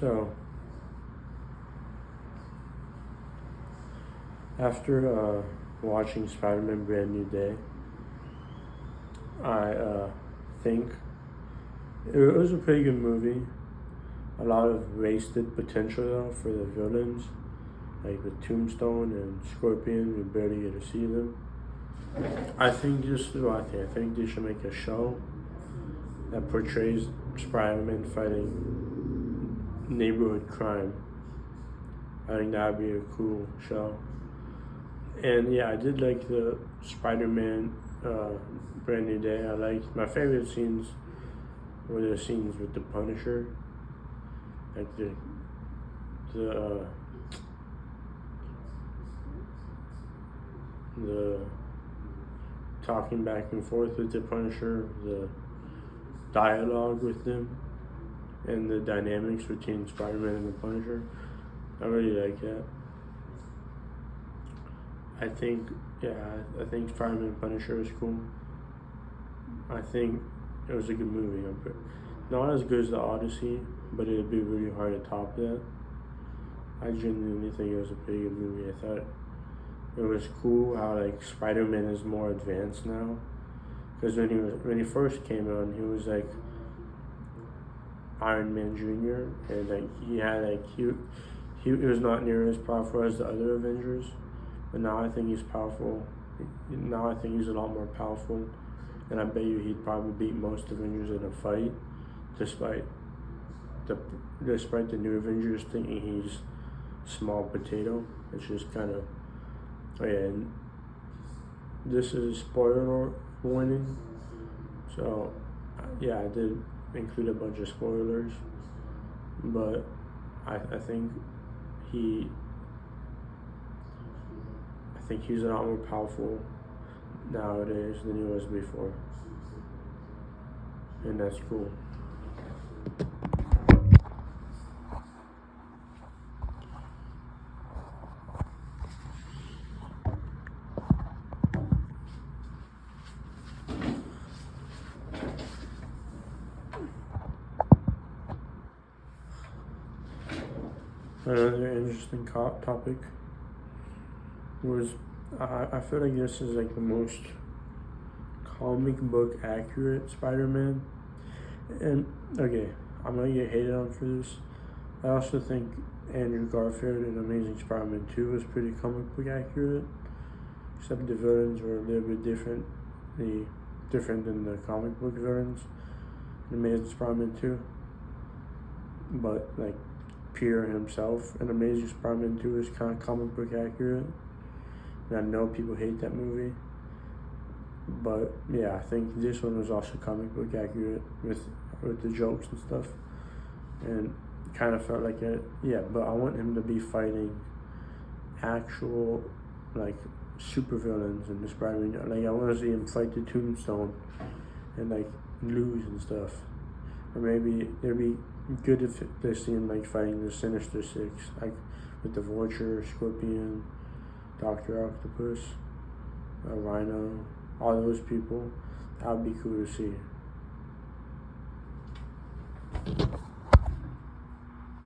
So, after watching Spider-Man Brand New Day, I think it was a pretty good movie. A lot of wasted potential though for the villains, like with Tombstone and Scorpion. We barely get to see them. I think this is what I think. I think they should make a show that portrays Spider-Man fighting neighborhood crime. I think that would be a cool show. And yeah, I did like the Spider-Man Brand New Day. I liked my favorite scenes were the scenes with the Punisher, like the talking back and forth with the Punisher, the dialogue with them, and the dynamics between Spider-Man and the Punisher. I really like that. I think Spider-Man and Punisher was cool. I think it was a good movie. Not as good as the Odyssey, but it'd be really hard to top that. I genuinely think it was a pretty good movie. I thought it was cool how like Spider-Man is more advanced now. Because when he first came on, he was like Iron Man Jr. and like he was not near as powerful as the other Avengers. But now I think he's powerful. Now I think he's a lot more powerful, and I bet you he'd probably beat most Avengers in a fight, despite the new Avengers thinking he's small potato. It's just kind of, oh yeah. And this is a spoiler warning, so yeah, I did include a bunch of spoilers, but I think he's a lot more powerful nowadays than he was before. And that's cool. Another interesting topic was I feel like this is like the most comic book accurate Spider-Man. And okay, I'm gonna get hated on for this. I also think Andrew Garfield in Amazing Spider-Man 2 was pretty comic book accurate, except the villains were a little bit different than the comic book villains in Amazing Spider-Man 2. But like Peter himself in Amazing Spider-Man 2 is kind of comic book accurate. And I know people hate that movie, but yeah, I think this one was also comic book accurate with the jokes and stuff, and kind of felt like it. Yeah, but I want him to be fighting actual like supervillains in the Spider-Man. Like I want to see him fight the Tombstone and like lose and stuff, or maybe it'd be good if they see him like fighting the Sinister Six, like with the Vulture, Scorpion, Dr. Octopus, Rhino, all those people. That would be cool to see.